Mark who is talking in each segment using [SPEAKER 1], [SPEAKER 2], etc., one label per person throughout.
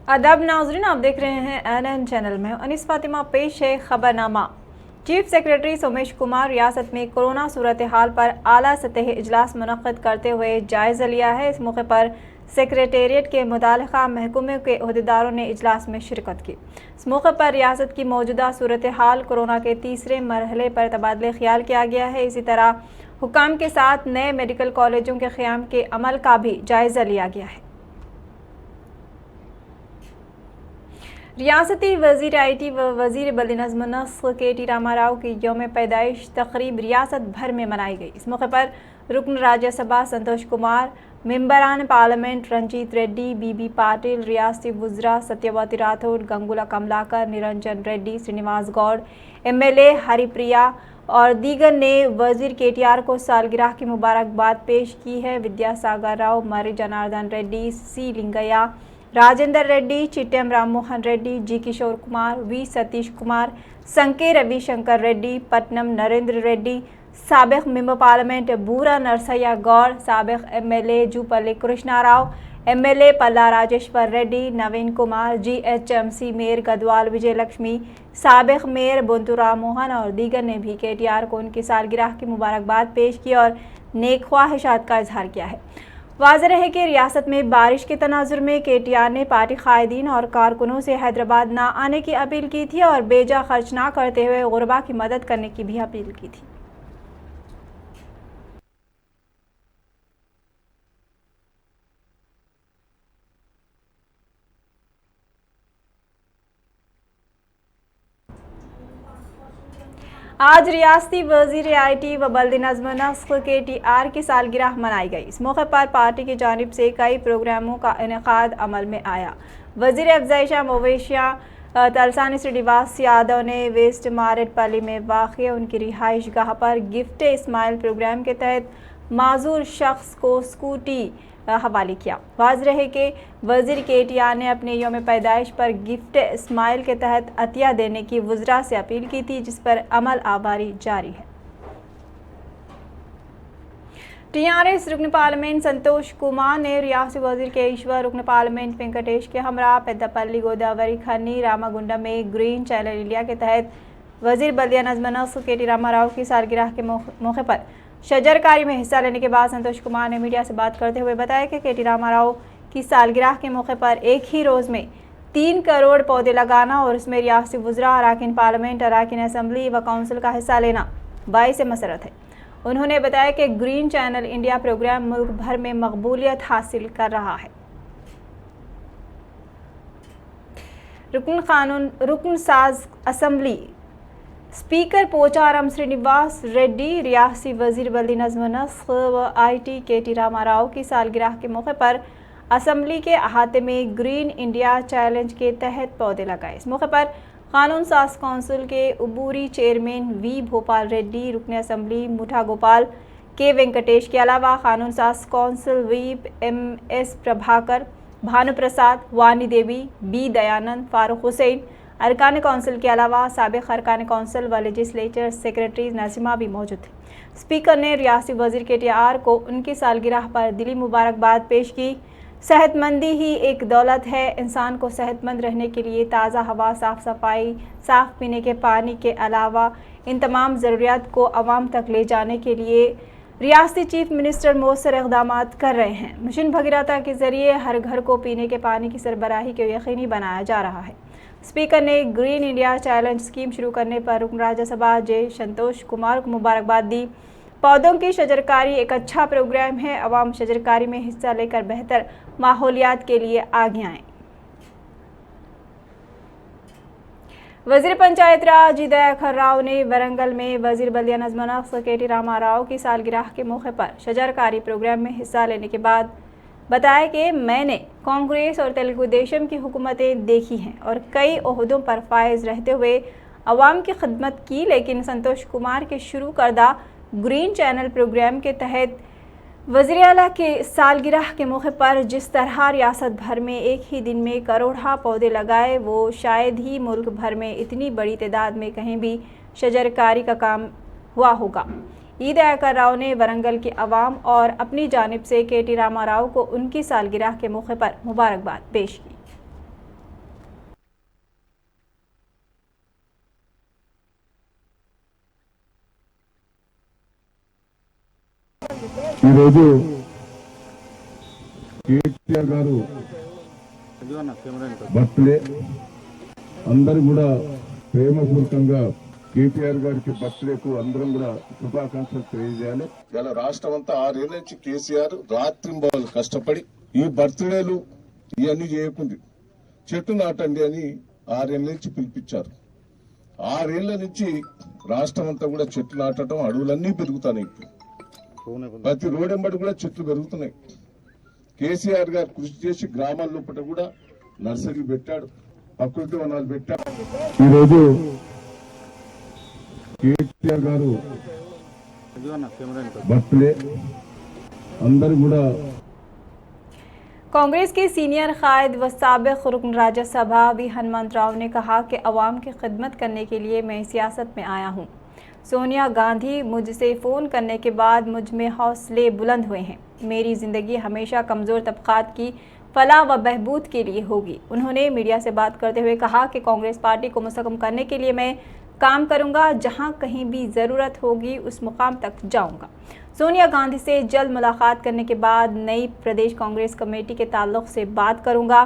[SPEAKER 1] आदाब नाज़रीन, आप देख रहे हैं NN चैनल में। अनीस फातिमा पेश है खबरनामा। चीफ सेक्रेटरी सोमेश कुमार रियासत में कोरोना सूरत हाल पर आला सतह इजलास मुनक़्क़िद करते हुए जायज़ा लिया है। इस मौके पर सेक्रेटेरिएट के मुताल्लिक़ा महकमे के अहदेदारों ने इजलास में शिरकत की। इस मौके पर रियासत की मौजूदा सूरत हाल, कोरोना के तीसरे मरहले पर तबादला ख्याल किया गया है। इसी तरह हुकाम के साथ नए मेडिकल कॉलेजों के क़याम के अमल का भी जायज़ा लिया गया है। रियासती वज़ीर IT व वज़ीर बल्द-ए-नज़्म नस्ल KT रामाराव की यौम पैदाइश तक़रीब रियासत भर में मनाई गई। इस मौके पर रुकन राज्यसभा संतोष कुमार, मेंबरान पार्लियामेंट रंजीत रेड्डी, BB पाटिल, रियासती वुज़रा सत्यवती राठौर, गंगुला कमलाकर, निरंजन रेड्डी, श्रीनिवास गौड़, MLA हरिप्रिया और दीगर ने वज़ीर KTR को सालगिरह की मुबारकबाद पेश की है। Vidyasagar Rao, Marri Janardhan Reddy, C Lingaiah, Rajender Reddy, Chittem Rammohan Reddy, G Kishore Kumar, V Satish Kumar, Sanke Ravishankar Reddy, Pattnam Narender Reddy, साबिक़ मेंबर पार्लियामेंट बूरा नरसయ్య गौड़, साबिक़ MLA Jupally Krishnarao, MLA Palla Rajeshwar Reddy, Naveen Kumar, GHMC mayor Gadwal Vijaya Laxmi, साबिक़ मेयर बुंतु राम मोहन और दीगर ने भी KTR को उनकी सालगिरह की मुबारकबाद पेश की और नेक ख्वाहिशात का इजहार किया है। वाज़ेह है कि रियासत में बारिश के तनाजुर में KTR ने पार्टी कायदीन और कारकुनों से हैदराबाद ना आने की अपील की थी और बेजा खर्च ना करते हुए गुरबा की मदद करने की भी अपील की थी। आज रियासती वज़ीर IT व बल्द-ए-नज़्म नस्ल KTR की सालगिरह मनाई गई। इस मौके पर पार्टी की जानिब से कई प्रोग्रामों का इनेकाद अमल में आया। वज़ीर अफ़ज़ाइश मवेशियाँ तलसानी श्रीनिवास यादव ने वेस्ट मारेडपल्ली में वाक़ उनकी रिहाइश गाह पर गिफ्ट इस्माइल प्रोग्राम के तहत माजूर शख्स को स्कूटी हवाले किया। वाज़ेह है कि वज़ीर KTR ने अपने यौम पैदाइश पर गिफ्ट इस्माइल के तहत अतिया देने की वुज़रा से अपील की थी, जिस पर अमल आवारी जारी है। TRS रुकन पार्लियामेंट संतोष कुमार ने रियासती वज़ीर के ईश्वर, रुकन पार्लियामेंट वेंकटेश के हमरा पेद्दापल्ली गोदावरी खन्नी रामागुंडम में ग्रीन चैनल इंडिया के तहत वज़ीर बल्द-ए-नज़्म नस्ल KT रामाराव की सालगिरह के मौके पर शजरकारी में हिस्सा लेने के बाद संतोष कुमार ने मीडिया से बात करते हुए बताया कि KT रामाराव की सालगिरह के मौके पर एक ही रोज़ में 3 करोड़ पौधे लगाना और उसमें रियासती वुज़रा, अराकीन पार्लियामेंट, अराकीन असम्बली व काउंसिल का हिस्सा लेना बाइस मसरत है। उन्होंने बताया कि ग्रीन चैनल इंडिया प्रोग्राम मुल्क भर में मकबूलियत हासिल कर रहा है। रुकन साज असम्बली स्पीकर पोचारम श्रीनिवास रेड्डी, रियासती वज़ीर बल्द-ए-नज़्म नस्ल व IT KT रामाराव की सालगिरह के मौके पर असम्बली के अहाते में ग्रीन इंडिया चैलेंज के तहत पौधे लगाए। इस मौके पर कानून साज कौंसिल के उबूरी चेयरमैन V भोपाल रेड्डी, रुकन असम्बली मुठा गोपाल K वेंकटेश के अलावा कानून साज council whip MS Prabhakar, Bhanu Prasad, Vani Devi, B Dayanand, Farooq Hussain, अरकान कौंसिल के अलावा साबिक़ अरकान कौंसिल व लेजिस्लेचर सेक्रेटरी नज़ीमा भी मौजूद थे। स्पीकर ने रियासती वज़ीर KTR को उनकी सालगिरह पर दिली मुबारकबाद पेश की। सेहतमंदी ही एक दौलत है। इंसान को सेहतमंद रहने के लिए ताज़ा हवा, साफ़ सफाई, साफ़ पीने के पानी के अलावा इन तमाम ज़रूरियात को आवाम तक ले जाने के लिए रियासती चीफ मिनिस्टर मौसर इक़दाम कर रहे हैं। मिशन भगीरथ के ज़रिए हर घर को पीने के पानी की सरबराही को यकीनी बनाया जा रहा है। स्पीकर ने ग्रीन इंडिया चैलेंज स्कीम शुरू करने पर रुकन राज्यसभा J संतोष कुमार को मुबारकबाद दी। पौधों की शजरकारी एक अच्छा प्रोग्राम है। अवाम शजरकारी में हिस्सा लेकर बेहतर माहौलियात के लिए आगे आएँ। वज़ीर पंचायत राज दयाकर राव ने वरंगल में वज़ीर बल्द-ए-नज़्म नस्ल KT रामाराव की सालगिरह के मौके पर शजरकारी प्रोग्राम में हिस्सा लेने के बाद बताया कि मैंने कांग्रेस और तेलुगु देशम की हुकूमतें देखी हैं और कई ओहदों पर फायज रहते हुए अवाम की खिदमत की, लेकिन संतोष कुमार के शुरू करदा ग्रीन चैनल प्रोग्राम के तहत वज़ीर आला के सालगिरह के मौके पर जिस तरह रियासत भर में एक ही दिन में करोड़ा पौधे लगाए, वो शायद ही मुल्क भर में इतनी बड़ी तादाद में कहीं भी शजरकारी का काम हुआ होगा। दयाकर राव ने वरंगल की आवाम और अपनी जानिब से KT रामाराव को उनकी सालगिरह के मौके पर मुबारकबाद पेश की।
[SPEAKER 2] ఈరోజు కేటీఆర్ గారు బర్త్డే అందరూ కూడా ప్రేమపూర్వకంగా కేటీఆర్ గారికి బర్త్డేకు అందరం కూడా శుభాకాంక్షలు తెలియజేయాలి. ఇలా రాష్ట్రం అంతా 6 ఏళ్ల నుంచి కేసీఆర్ రాత్రింబవలు కష్టపడి ఈ బర్త్డేలు ఇవన్నీ చేయకుంది చెట్టు నాటండి అని 6 ఏళ్ల నుంచి పిలిపించారు. 6 ఏళ్ల నుంచి రాష్ట్రం అంతా కూడా చెట్లు నాటడం, అడవులన్నీ పెరుగుతున్నాయి. ప్రతి రోడెంబడి కూడా చెట్లు పెరుగుతున్నాయి. కేసీఆర్ గారు కృషి చేసి గ్రామాల లోపల కూడా నర్సరీ పెట్టాడు, ప్రకృతి వనాలు పెట్టాడు. ఈరోజు కేటీఆర్ గారు బర్త్డే అందరూ కూడా
[SPEAKER 1] कांग्रेस के सीनियर कायद व साबिक रुकन राज्यसभा वी हनुमंत राव ने कहा कि अवाम की खिदमत करने के लिए मैं सियासत में आया हूं। सोनिया गांधी मुझसे फ़ोन करने के बाद मुझ में हौसले बुलंद हुए हैं। मेरी ज़िंदगी हमेशा कमज़ोर तबक़ात की फलाह व बहबूद के लिए होगी। उन्होंने मीडिया से बात करते हुए कहा कि कांग्रेस पार्टी को मुस्तकम करने के लिए मैं काम करूंगा, जहां कहीं भी ज़रूरत होगी उस मुकाम तक जाऊंगा। सोनिया गांधी से जल्द मुलाकात करने के बाद नई प्रदेश कांग्रेस कमेटी के ताल्लुक़ से बात करूंगा।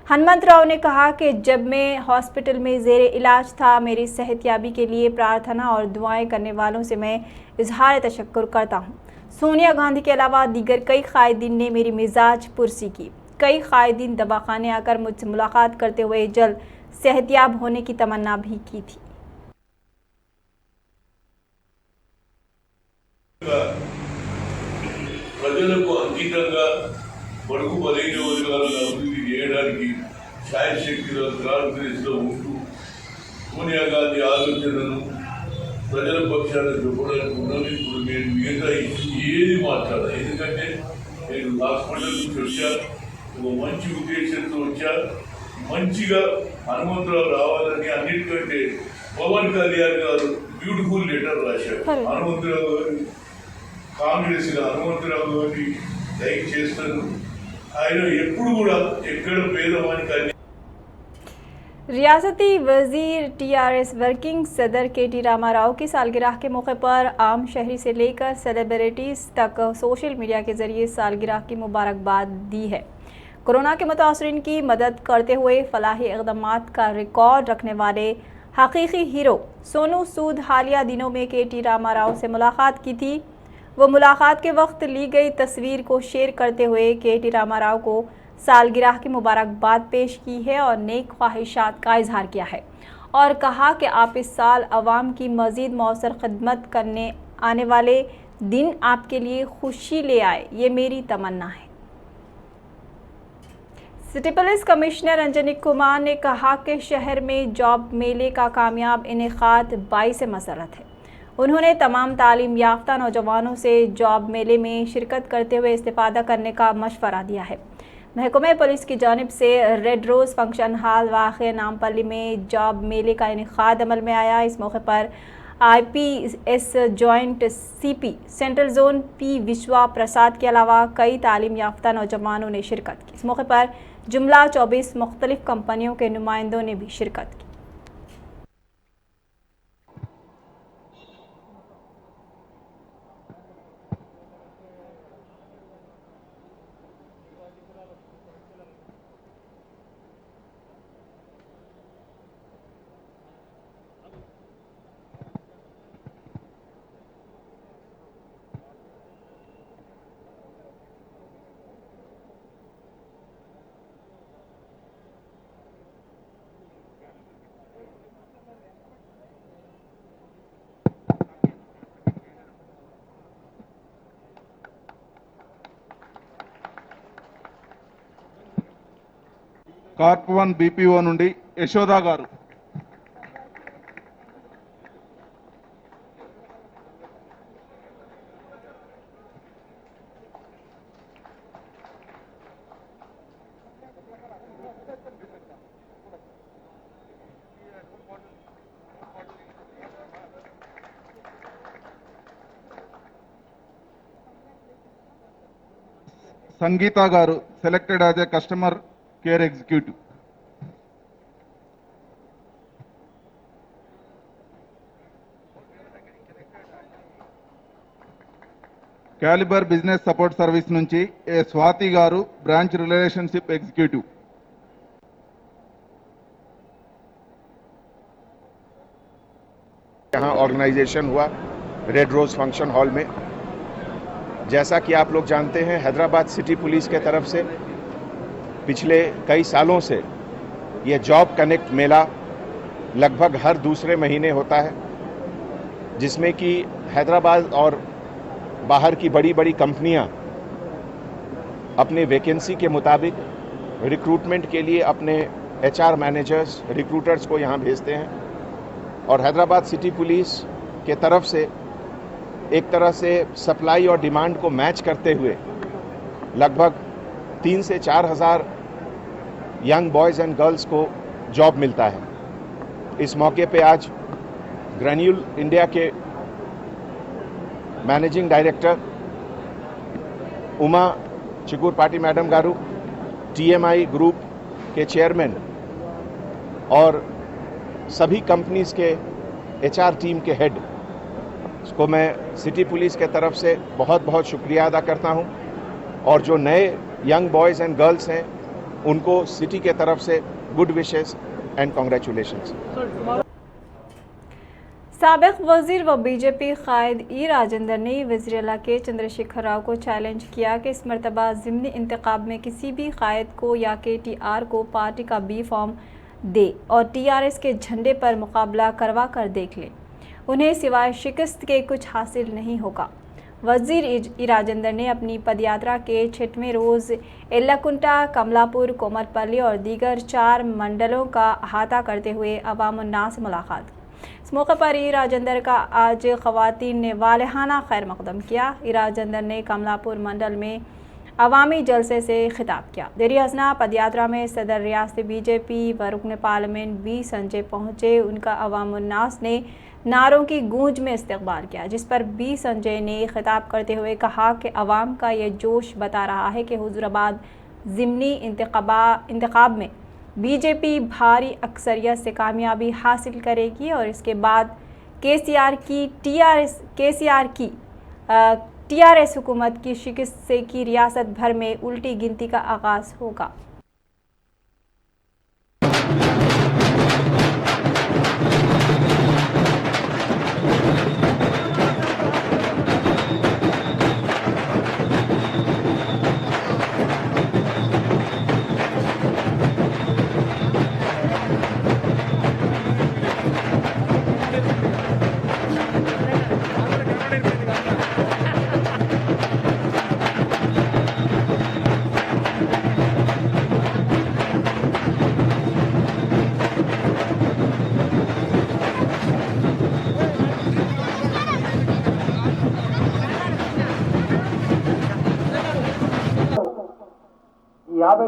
[SPEAKER 1] हनुमंत राव ने कहा कि जब मैं हॉस्पिटल में ज़ेर इलाज था, मेरी सेहतयाबी के लिए प्रार्थना और दुआएं करने वालों से मैं इजहार तशक्कुर करता हूं। सोनिया गांधी के अलावा दीगर कई कायदीन ने मेरी मिजाज पुरसी की। कई कायदीन दवाखाने आकर मुझसे मुलाकात करते हुए जल्द सेहतयाब होने की तमन्ना भी की थी।
[SPEAKER 3] ప్రజలకు అంకితంగా బడుగు బలైన వర్గాలను అభివృద్ధి చేయడానికి శాయశక్తిలో కాంగ్రెస్లో ఉంటూ సోనియా గాంధీ ఆలోచనలను ప్రజల పక్షాన చెప్పడానికి ఉన్నాను. ఇప్పుడు నేను మిగతా ఏది మాట్లాడాలి, ఎందుకంటే నేను హాస్పిటల్ నుంచి వచ్చా, ఒక మంచి ఉద్దేశంతో వచ్చా, మంచిగా హనుమంతరావు రావాలని. అన్నిటికంటే పవన్ కళ్యాణ్ గారు బ్యూటిఫుల్ లెటర్ రాశారు. హనుమంతరావు గారు కాంగ్రెస్ హనుమంతరావు గారిని లైక్ చేస్తారు. ఆయన ఎప్పుడు కూడా ఎక్కడ పేదవానికి
[SPEAKER 1] रियासती वजीर टीआरएस वर्किंग सदर केटी रामा राव की सालगिरह के मौके पर आम शहरी से लेकर सेलिब्रिटीज़ तक सोशल मीडिया के जरिए सालगिरह की मुबारकबाद दी है। कोरोना के मुतासरीन की मदद करते हुए फलाही इक़दामात का रिकॉर्ड रखने वाले हकीकी हीरो सोनू सूद हालिया दिनों में केटी रामा राव से मुलाकात की थी। वो मुलाकात के वक्त ली गई तस्वीर को शेयर करते हुए केटी रामा राव को सालगिरह की मुबारकबाद पेश की है और नेक ख्वाहिशात का इजहार किया है और कहा कि आप इस साल अवाम की मज़ीद मौसर खिदमत करने आने वाले दिन आपके लिए खुशी ले आए, ये मेरी तमन्ना है। City police commissioner Anjani Kumar ने कहा कि शहर में जॉब मेले का कामयाब इनेकाद बाइस मसरत है। उन्होंने तमाम तालीम याफ्ता नौजवानों से जॉब मेले में शिरकत करते हुए इस्तेफादा करने का मशवरा दिया है। महकमे पुलिस की जानिब से रेड रोज़ फंक्शन हॉल वाक़ नामपल्ली में जॉब मेले का इनेकाद अमल में आया। इस मौके पर IPS joint CP central zone P विश्वा प्रसाद के अलावा कई तालीम याफ्ता नौजवानों ने शिरकत की। इस मौके पर जुमला 24 मुख्तलिफ कंपनियों के नुमाइंदों ने भी शिरकत की।
[SPEAKER 4] కార్ప్ 1 BPO నుండి యశోదా గారు. సంగీత గారు selected as a customer care executive. Calibre business support service నుంచి ఏ స్వాతి గారు బ్రాంచ్ రిలేషన్షిప్ ఎగ్జిక్యూటివ్.
[SPEAKER 5] यहाँ ऑर्गेनाइजेशन हुआ रेड रोज फंक्शन हॉल में। जैसा कि आप लोग जानते हैं, हैदराबाद सिटी पुलिस के तरफ से पिछले कई सालों से ये जॉब कनेक्ट मेला लगभग हर दूसरे महीने होता है, जिसमें कि हैदराबाद और बाहर की बड़ी बड़ी कंपनियां अपने वैकेंसी के मुताबिक रिक्रूटमेंट के लिए अपने HR मैनेजर्स, रिक्रूटर्स को यहाँ भेजते हैं और हैदराबाद सिटी पुलिस के तरफ से एक तरह से सप्लाई और डिमांड को मैच करते हुए लगभग 3 से 4 हज़ार यंग बॉयज़ एंड गर्ल्स को जॉब मिलता है। इस मौके पे आज ग्रैन्यूल इंडिया के मैनेजिंग डायरेक्टर उमा चिकुरपाटी मैडम गारू, TMI ग्रुप के चेयरमैन और सभी कंपनीज के HR टीम के हेड को मैं सिटी पुलिस के तरफ से बहुत बहुत शुक्रिया अदा करता हूं और जो नए यंग बॉयज़ एंड गर्ल्स हैं उनको सिटी के तरफ से गुड विशेस एंड कॉन्ग्रेचुलेशंस।
[SPEAKER 1] साबिक वजीर व बीजेपी कायद ई राजेंद्र ने वज़ीर-ए-आला के चंद्रशेखर राव को चैलेंज किया कि इस मरतबा ज़िमनी इंतखाब में किसी भी कायद को या KTR को पार्टी का B फॉर्म दे और TRS के झंडे पर मुकाबला करवा कर देख ले, उन्हें सिवाय शिकस्त के कुछ हासिल नहीं होगा। वज़ीर ई राजेंद्र ने अपनी पदयात्रा के 6वें रोज़ एल्लाकुंटा, कमलापुर, कोमरपल्ली और दीगर 4 मंडलों का अहाता करते हुए अवाम-उन्नास से मुलाकात। इस मौके पर ई राजेंद्र का आज ख़वातीन ने वालिहाना खैर मकदम किया। ई राजेंद्र ने कमलापुर मंडल में अवामी जलसे से खिताब किया। देरी हसना पदयात्रा में सदर रियासती BJP व रुकन पार्लियामेंट B संजय पहुँचे। उनका अवाम-उन्नास ने नारों की गूंज में इस्तकबाल किया, जिस पर B संजय ने खिताब करते हुए कहा कि अवाम का ये जोश बता रहा है कि हुजूराबाद ज़िमनी इंतखाब में BJP भारी अक्सरियत से कामयाबी हासिल करेगी और इसके बाद KCR की TRS हुकूमत की शिकस्त से की रियासत भर में उल्टी गिनती का आगाज़ होगा।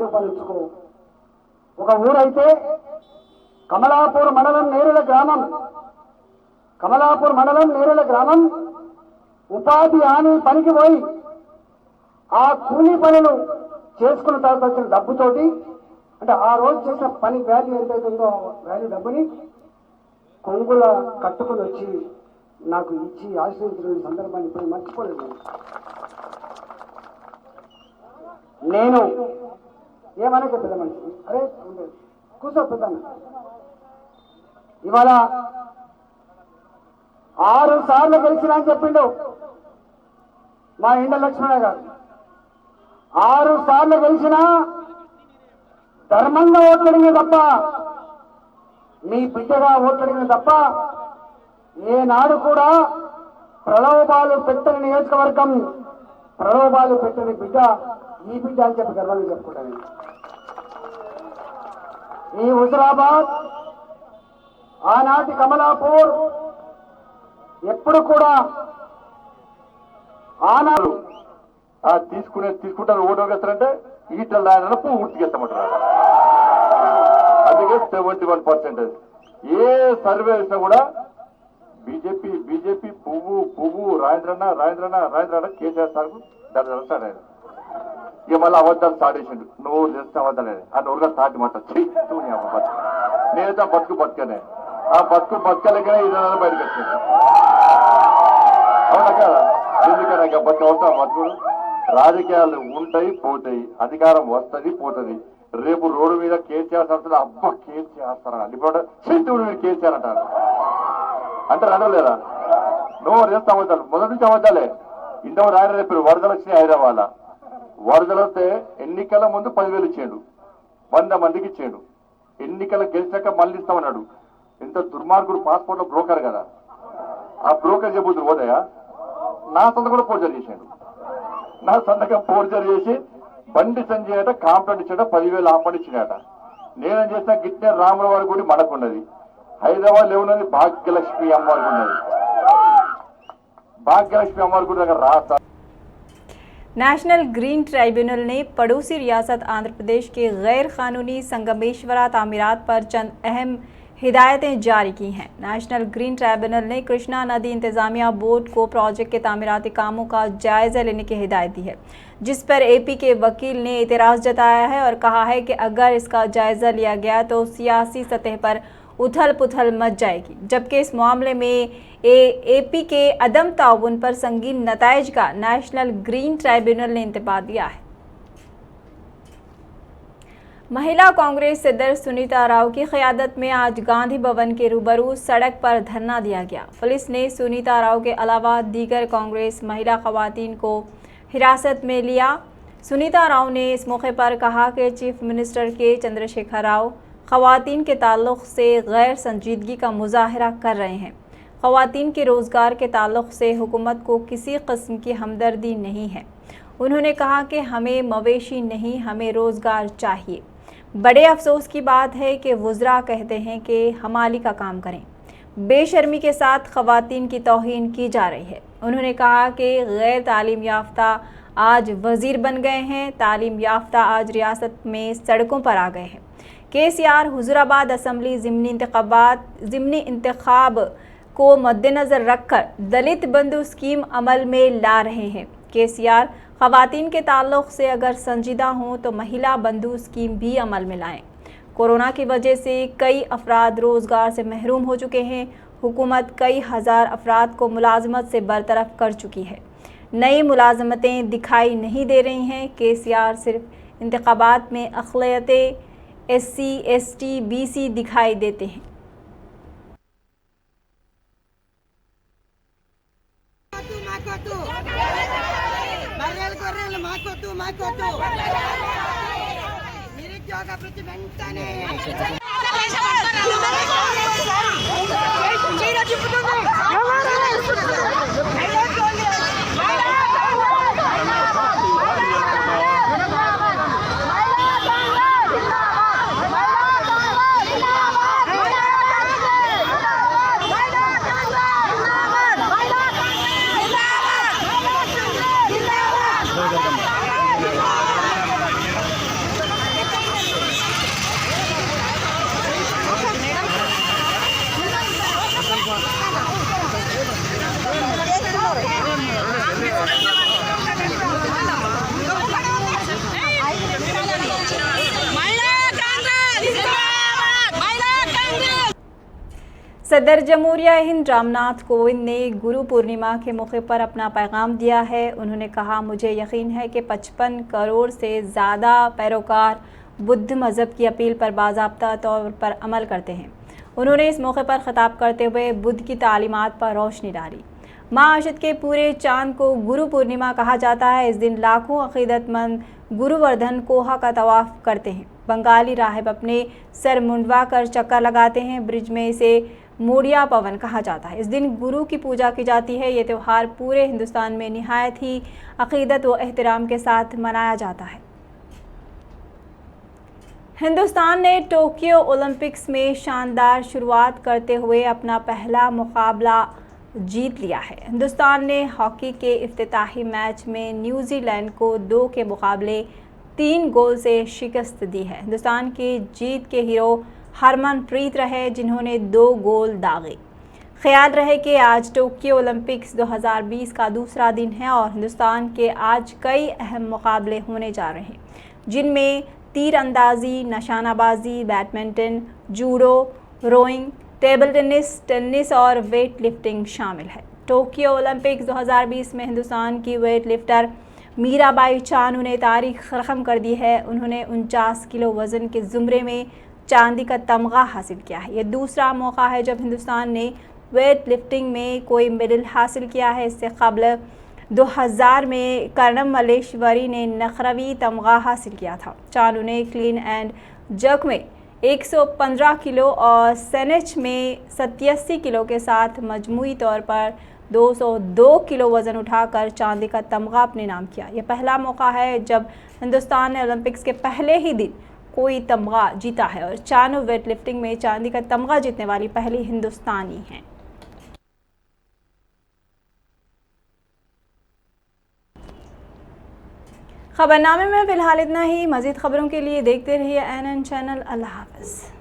[SPEAKER 6] రూపాయలు ఒక ఊరైతే కమలాపూర్ మండలం నేరేల గ్రామం ఉపాధి హామీ పనికి పోయి ఆ కూలీ పనులు చేసుకున్న తర్వాత వచ్చిన డబ్బుతోటి, అంటే ఆ రోజు చేసిన పని వాల్యూ ఎంతైతుందో వాల్యూ డబ్బుని కొంగుల కట్టుకుని వచ్చి నాకు ఇచ్చి ఆశీర్వదించిన సందర్భాన్ని ఇప్పుడు మర్చిపోలేదు. నేను ఏమనక పెద్ద మనిషి, అరే కూర్చో పెద్ద, ఇవాళ 6 సార్లు గెలిచినా అని చెప్పిండు మా ఇండ లక్ష్మణ గారు. 6 సార్లు గెలిచినా ధర్మంగా ఓట్లడిగిన తప్ప, మీ బిడ్డగా ఓట్లడిగిన తప్ప ఏనాడు కూడా ప్రలోభాలు పెట్టని నియోజకవర్గం, ప్రలోభాలు పెట్టని బిడ్డ ఈ బిడ్డ అని చెప్పి గర్వంగా చెప్పుకుంటాను. ఈ హుజురాబాద్, ఆనాటి కమలాపూర్ ఎప్పుడు కూడా ఆనాడు
[SPEAKER 2] తీసుకుంటారు ఓటు వేస్తారంటే ఈటల రాయన పువ్వు గుర్తుకేస్తామంటారు. అందుకే 71%. ఏ సర్వే వేసినా కూడా బీజేపీ పువ్వు రాజేంద్రన్న కేసీఆర్ సార్ దాని వస్తాడు ఆయన. ఇక మళ్ళీ అబద్ధాలు స్టార్ట్ చేసిండు, నువ్వు తెలిసిన అబద్ధాలు ఆ నోరుగా స్టార్ట్ మాట నేనైతే బతుకనే ఆ బతుకలేకనే 20 బయటకు వచ్చింది. అవునా కదా?
[SPEAKER 7] ఎందుకన్నా గొప్ప అవసరం బతుకుడు రాజకీయాలు ఉంటాయి పోతాయి, అధికారం వస్తుంది పోతుంది. రేపు రోడ్డు మీద కేసీఆర్ సంస్థలు అబ్బా కేసీఆర్ సార్ ఇప్పుడు చేతుడు మీరు కేసీఆర్ అంటారు అంటారు అనలేదా? నువ్వు చేస్తా అబద్ధాలు మొదటి నుంచి అబద్ధాలే. ఇంతవరకు ఆయన రేపు వరదలు వచ్చినాయి హైదరాబాద్. వరదలు వస్తే ఎన్నికల ముందు 10,000 ఇచ్చాడు, 100 మందికి ఇచ్చాడు. ఎన్నికలు గెలిచాక మళ్ళీ ఇస్తామన్నాడు. ఎంత దుర్మార్గుడు, పాస్పోర్ట్ లో బ్రోకర్ కదా, ఆ బ్రోకర్ చెబుతూ పోతాయా? నా సంతకం కూడా ఫోర్జరీ చేశాడు. నా సంతకం ఫోర్జరీ చేసి బండి సంజయ్ అట కాంప్లైంట్ ఇచ్చాడ, 10,000 ఆపండి ఇచ్చినాట. నేనేం చేసిన గిట్టే రాముల వారి గుడి మనకున్నది, హైదరాబాద్ ఏమున్నది భాగ్యలక్ష్మి అమ్మవారికి ఉన్నది. భాగ్యలక్ష్మి అమ్మవారి గుడి దగ్గర రా.
[SPEAKER 1] नेशनल ग्रीन ट्राइब्यूनल ने पड़ोसी रियासत आंध्र प्रदेश के गैर कानूनी संगमेश्वरा तामीरात पर चंद अहम हिदायतें जारी की हैं। नेशनल ग्रीन ट्राइब्यूनल ने कृष्णा नदी इंतजामिया बोर्ड को प्रोजेक्ट के तामीराती कामों का जायजा लेने की हिदायत दी है, जिस पर एपी के वकील ने एतराज़ जताया है और कहा है कि अगर इसका जायजा लिया गया तो सियासी सतह पर उथल पुथल मच जाएगी, जबकि इस मामले में एपी के अदम ताउन पर संगीन नताइज का नेशनल ग्रीन ट्राइब्यूनल ने इंतबा दिया है। महिला कांग्रेस सदर सुनीता राव की क़यादत में आज गांधी भवन के रूबरू सड़क पर धरना दिया गया। पुलिस ने सुनीता राव के अलावा दीगर कांग्रेस महिला ख़वातीन को हिरासत में लिया। सुनीता राव ने इस मौके पर कहा कि चीफ मिनिस्टर के चंद्रशेखर राव ख़वातीन के ताल्लुक़ से गैर संजीदगी का मुजाहरा कर रहे हैं। ख़वातीन के रोज़गार के ताल्लुक़ से हुकूमत को किसी किस्म की हमदर्दी नहीं है। उन्होंने कहा कि हमें मवेशी नहीं, हमें रोज़गार चाहिए। बड़े अफसोस की बात है कि वुज़रा कहते हैं कि हमाली का काम करें। बेशर्मी के साथ ख़वातीन की तौहीन की जा रही है। उन्होंने कहा कि गैर तालीम याफ्ता आज वज़ीर बन गए हैं, तालीम याफ्ता आज रियासत में सड़कों पर आ गए हैं। केसीआर हुजूराबाद असम्बली ज़िमनी इंतखाब को मद्देनज़र रखकर दलित बंधु स्कीम अमल में ला रहे हैं। केसीआर ख़वातीन के ताल्लुक़ से अगर संजीदा हों तो महिला बंधु स्कीम भी अमल में लाएं। कोरोना की वजह से कई अफराद रोज़गार से महरूम हो चुके हैं। हुकूमत कई हज़ार अफराद को मुलाजमत से बरतरफ कर चुकी है। नई मुलाजमतें दिखाई नहीं दे रही हैं। केसीआर सिर्फ इंतखाबात में अक़लियतें SC, ST, BC दिखाई देते हैं।
[SPEAKER 8] నిరుద్యోగ వృత్తి వెంటనే
[SPEAKER 1] सदर जमहूरिया हिंद रामनाथ कोविंद ने गुरु पूर्णिमा के मौके पर अपना पैगाम दिया है। उन्होंने कहा, मुझे यकीन है कि 55 करोड़ से ज़्यादा पैरोकार बुद्ध मज़हब की अपील पर बाज़ाब्ता तौर पर अमल करते हैं। उन्होंने इस मौके पर ख़िताब करते हुए बुद्ध की तालीमात पर रोशनी डाली। माँ आशत के पूरे चांद को गुरु पूर्णिमा कहा जाता है। इस दिन लाखों अक़ीदतमंद गुरुवर्धन कोहा का तवाफ़ करते हैं। बंगाली राहिब अपने सर मुंडवा कर चक्कर लगाते हैं। ब्रिज में इसे मोड़िया पवन कहा जाता है। इस दिन गुरु की पूजा की जाती है। ये त्यौहार पूरे हिंदुस्तान में निहायत ही अक़ीदत व एहतराम के साथ मनाया जाता है। हिंदुस्तान ने टोक्यो ओलंपिक्स में शानदार शुरुआत करते हुए अपना पहला मुकाबला जीत लिया है। हिंदुस्तान ने हॉकी के इफ्तिताही मैच में न्यूजीलैंड को 2 के मुकाबले 3 गोल से शिकस्त दी है। हिंदुस्तान की जीत के हीरो हरमनप्रीत रहे, जिन्होंने 2 गोल दागे। ख्याल रहे कि आज टोक्यो ओलंपिक्स 2020 का दूसरा दिन है और हिंदुस्तान के आज कई अहम मुकाबले होने जा रहे हैं, जिनमें तीरंदाजी, निशानाबाजी, badminton, judo, rowing, table tennis और वेट लिफ्टिंग शामिल है। टोक्यो ओलंपिक्स 2020 में हिंदुस्तान की वेट लिफ्टर मीराबाई चानू ने तारीख रकम कर दी है। उन्होंने 49 किलो वजन के जुमरे में चांदी का तमगा हासिल किया है। यह दूसरा मौका है जब हिंदुस्तान ने वेट लिफ्टिंग में कोई मेडल हासिल किया है। इससे कबल 2000 में कर्णम मल्लेश्वरी ने नखरवी तमगा हासिल किया था। चानू ने क्लीन एंड जर्क में 115 किलो और स्नेच में 87 किलो के साथ मजमूई तौर पर 202 किलो वजन उठाकर चांदी का तमगा अपने नाम किया। यह पहला मौका है जब हिंदुस्तान ने ओलंपिक्स के पहले ही दिन कोई तमगा जीता है और चानू वेट लिफ्टिंग में चांदी का तमगा जीतने वाली पहली हिंदुस्तानी हैं। खबरनामे में फिलहाल इतना ही। मजीद खबरों के लिए देखते रहिए NN चैनल। अल्लाह हाफ़िज़।